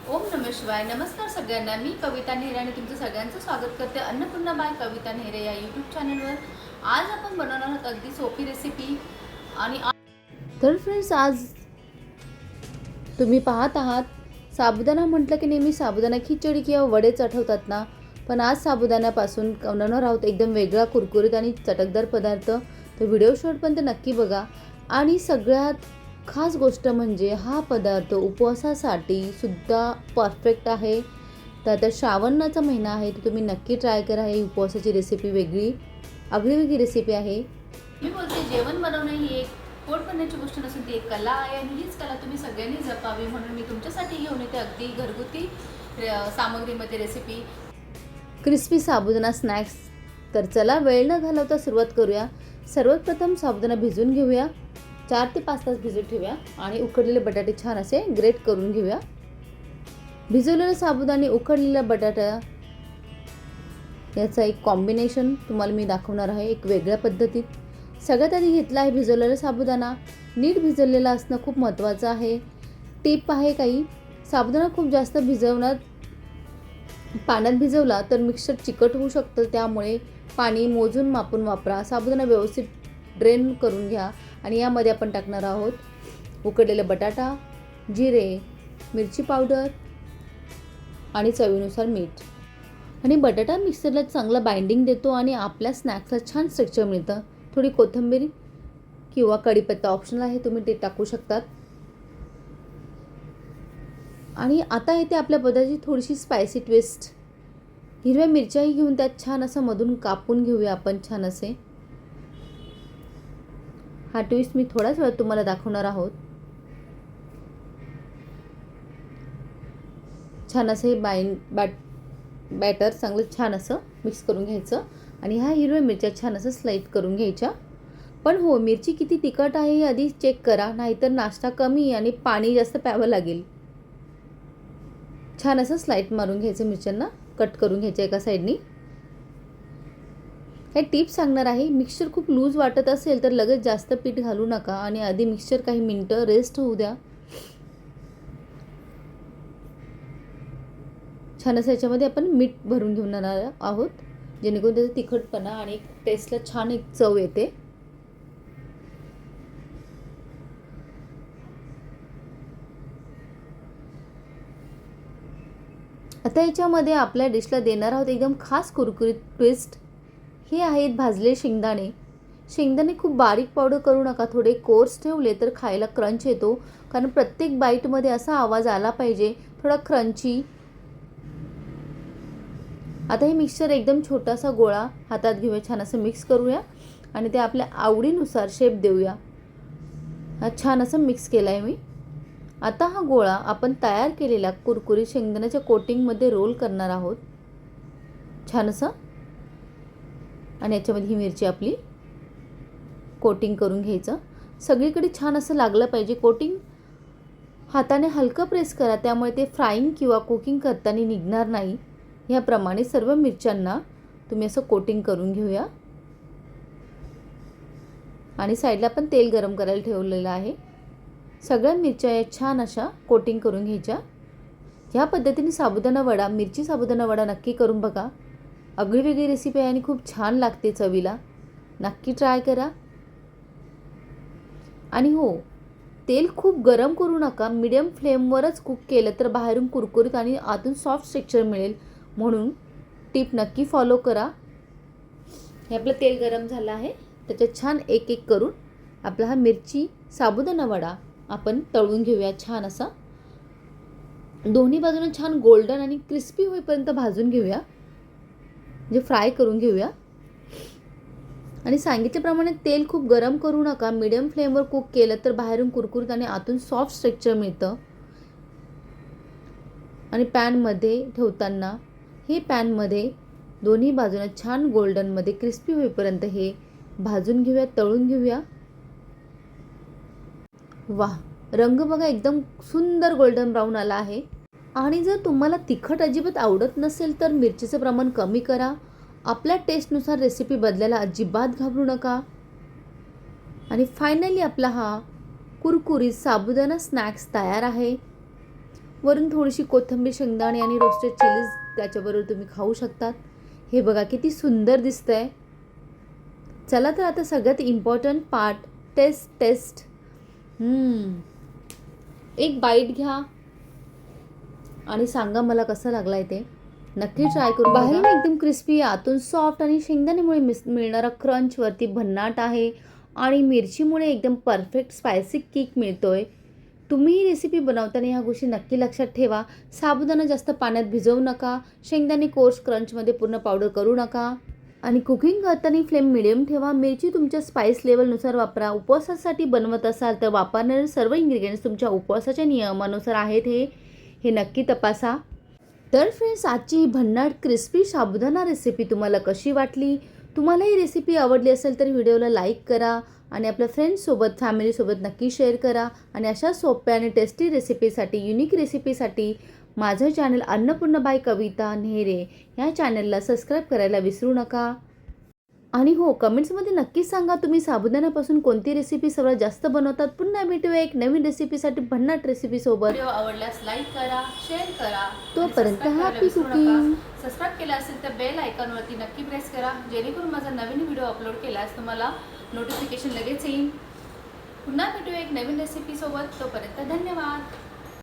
ओम नमः शिवाय. नमस्कार सगळ्यांना. मी कविता नेहरे आणि तुमचं सगळ्यांचं स्वागत करते अन्नपूर्णा बाय कविता नेहरे या यूट्यूब चॅनलवर. आज आपण बनवणार आहोत अगदी सोपी रेसिपी. आणि तर फ्रेंड्स, आज तुम्ही पाहत आहात साबुदाणा म्हटलं की नेहमी साबुदाणा खिचडी किंवा वडेच आठवतात ना. पण आज साबुदाण्यापासून बनवणार आहोत एकदम वेगळा कुरकुरीत आणि चटकदार पदार्थ. तर व्हिडिओ शेवटपर्यंत नक्की बघा. आणि सगळ्यात खास गोष्ट म्हणजे हा पदार्थ उपवासासाठी सुद्धा परफेक्ट आहे. तर आता श्रावणाचा महिना आहे, तर तुम्ही नक्की ट्राय करा. ही उपवासाची रेसिपी आगळीवेगळी रेसिपी आहे. मी बोलते, जेवण बनवणं ही एक पोट भरण्याची गोष्ट नसून ती एक कला आहे आणि हीच कला तुम्ही सगळ्यांनी जपावी, म्हणून मी तुमच्यासाठी घेऊन येते अगदी घरगुती सामग्रीमध्ये रेसिपी क्रिस्पी साबुदाणा स्नॅक्स. तर चला वेळ न घालवता सुरुवात करूया. सर्वात प्रथम साबुदाणा भिजवून घेऊया. 4 ते 5 तास भिजत ठेवूया आणि उकडलेले बटाटे छान असे ग्रेट करून घेऊया. भिजवलेला साबुदाणे उकडलेला बटाटा याचा एक कॉम्बिनेशन तुम्हाला मी दाखवणार आहे एक वेगळ्या पद्धतीत. सगळ्यात आधी घेतला आहे भिजवलेला साबुदाणा. नीट भिजवलेला असणं खूप महत्त्वाचं आहे. टिप आहे काही, साबुदाणा खूप जास्त पाण्यात भिजवला तर मिक्सर चिकट होऊ शकतं, त्यामुळे पाणी मोजून मापून वापरा. साबुदाणा व्यवस्थित ड्रेन करून घ्या. आणि यामध्ये आपण टाकणार आहोत उकडलेला बटाटा, जिरे, मिरची पावडर आणि चवीनुसार मीठ. आणि बटाटा मिक्सरला चांगला बाइंडिंग देतो आणि आपल्या स्नॅक्सला छान स्ट्रक्चर मिळतं. थोडी कोथिंबीर किंवा कढीपत्ता ऑप्शनल आहे, तुम्ही ते टाकू शकतात. आणि आता येते आपल्या पदार्थाची थोडीशी स्पायसी ट्विस्ट. हिरव्या मिरच्याही घेऊन त्यात छान असं मधून कापून घेऊया आपण छान असे. हा ट्विस्ट मी थोड्याच वेळात तुम्हाला दाखवणार आहोत. छान असे बॅटर चांगलं छान असं मिक्स करून घ्यायचं. आणि ह्या हिरव्या मिरच्या छान असं स्लाइड करून घ्यायच्या. पण हो, मिरची किती तिखट आहे हे आधी चेक करा, नाहीतर नाश्ता कमी आणि पाणी जास्त प्यावं लागेल. छान असं स्लाइड मारून घ्यायचं, मिरच्यांना कट करून घ्यायचं एका साईडनी. हे टिप्स सांगणार आहे. मिक्सचर खूप लूज वाटत असेल तर लगेच जास्त पीठ घालू नका आणि आधी मिक्सचर काही मिनटं रेस्ट होऊ द्या. छान असं याच्यामध्ये आपण मीठ भरून घेऊन येणार आहोत, जेणेकरून त्याचा तिखटपणा आणि टेस्टला छान एक चव येते. आता याच्यामध्ये आपल्या डिशला देणार आहोत एकदम खास कुरकुरीत ट्विस्ट. हे आहेत भाजलेले शेंगदाणे. शेंगदाणे खूप बारीक पावडर करू नका, थोडे कोर्स ठेवले तर खायला क्रंच येतो. कारण प्रत्येक बाईटमध्ये असा आवाज आला पाहिजे, थोडा क्रंची. आता हे मिक्सचर एकदम छोटासा गोळा हातात घेऊया, छान असं मिक्स करूया आणि ते आपल्या आवडीनुसार शेप देऊया. हा छान असं मिक्स केला आहे मी. आता हा गोळा आपण तयार केलेल्या कुरकुरीत शेंगदाण्याच्या कोटिंगमध्ये रोल करणार आहोत छान असं. आणि याच्यामध्ये ही मिरची आपली कोटिंग करून घ्यायचं. सगळीकडे छान असं लागलं पाहिजे कोटिंग. हाताने हलकं प्रेस करा, त्यामुळे ते फ्राईंग किंवा कुकिंग करताना निघणार नाही. ह्याप्रमाणे सर्व मिरच्यांना तुम्ही असं कोटिंग करून घेऊया. आणि साईडला पण तेल गरम करायला ठेवलेलं आहे. सगळ्या मिरच्या या छान अशा कोटिंग करून घ्यायच्या. ह्या पद्धतीने साबुदाणा वडा, मिरची साबुदाणा वडा नक्की करून बघा. आगळीवेगळी रेसिपी आहे आणि खूप छान लागते चवीला. नक्की ट्राय करा. आणि हो, तेल खूप गरम करू नका, मीडियम फ्लेमवरच कुक केलं तर बाहेरून कुरकुरीत आणि आतून सॉफ्ट टेक्स्चर मिळेल. म्हणून टिप नक्की फॉलो करा. हे आपलं तेल गरम झालं आहे, त्याच्यात छान एक एक करून आपला हा मिरची साबुदाणा वडा आपण तळून घेऊया छान असा. दोन्ही बाजूने छान गोल्डन आणि क्रिस्पी होईपर्यंत भाजून घेऊया, म्हणजे फ्राय करून घेऊया. आणि सांगितल्याप्रमाणे तेल खूप गरम करू नका, मीडियम फ्लेमवर कुक केलं तर बाहेरून कुरकुरीत आणि आतून सॉफ्ट स्ट्रक्चर मिळतं. आणि पॅनमध्ये ठेवताना हे पॅनमध्ये दोन्ही बाजूने छान गोल्डनमध्ये क्रिस्पी होईपर्यंत हे भाजून घेऊया, तळून घेऊया. वाह, रंग बघा एकदम सुंदर गोल्डन ब्राऊन आला आहे. आणि जर तुम्हाला तिखट अजिबात आवडत नसेल तर मिरचीचं प्रमाण कमी करा. आपल्या टेस्टनुसार रेसिपी बदलायला अजिबात घाबरू नका. आणि फायनली आपला हा कुरकुरीत साबुदाणा स्नॅक्स तयार आहे. वरून थोडीशी कोथिंबीर, शेंगदाणे आणि रोस्टेड चिलीज त्याच्याबरोबर तुम्ही खाऊ शकतात. हे बघा किती सुंदर दिसतंय. चला तर आता सगळ्यात इम्पॉर्टंट पार्ट, टेस्ट. एक बाईट घ्या आणि सांगा मला कसं लागलाय ते. नक्की ट्राय करून. बाहेरून एकदम क्रिस्पी, आतून सॉफ्ट आणि शेंगदाण्यामुळे मिळणारा क्रंच वरती भन्नाट आहे आणि मिरचीमुळे एकदम परफेक्ट स्पायसी किक मिळतोय. तुम्ही ही रेसिपी बनवताना ह्या गोष्टी नक्की लक्षात ठेवा. साबुदाणा जास्त पाण्यात भिजवू नका. शेंगदाणे कोर्स क्रंचमध्ये पूर्ण पावडर करू नका. आणि कुकिंग करताना फ्लेम मिडियम ठेवा. मिरची तुमच्या स्पाइस लेवलनुसार वापरा. उपवासासाठी बनवत असाल तर वापरणारे सर्व इन्ग्रेडियंट्स तुमच्या उपवासाच्या नियमानुसार आहेत हे नक्की तपासा. तर फ्रेंड्स, आजची ही भन्नाट क्रिस्पी साबुदाणा रेसिपी तुम्हाला कशी वाटली? तुम्हाला ही रेसिपी आवडली असेल तर व्हिडिओला लाईक करा आणि आपल्या फ्रेंड्ससोबत, फॅमिलीसोबत नक्की शेअर करा. आणि अशा सोप्या आणि टेस्टी रेसिपीसाठी, युनिक रेसिपीसाठी माझं चॅनल अन्नपूर्णा बाय कविता नेहरे ह्या चॅनलला सबस्क्राईब करायला विसरू नका. आणि हो, कमेंट्समध्ये नक्कीच सांगा तुम्ही साबुदाण्यापासून कोणती रेसिपी सर्वात जास्त बनवतात. पुन्हा भेटूया एक नवीन रेसिपीसाठी, भन्नाट रेसिपीसोबत. व्हिडिओ आवडल्यास लाईक करा, शेअर करा. तोपर्यंत हॅपी कुकिंग. सबस्क्राईब केला असेल तर बेल आयकॉनवरती नक्की प्रेस करा, जेणेकरून माझा नवीन व्हिडिओ अपलोड केल्यास तुम्हाला नोटिफिकेशन लगेच येईल. पुन्हा भेटूया एक नवीन रेसिपीसोबत. तोपर्यंत धन्यवाद.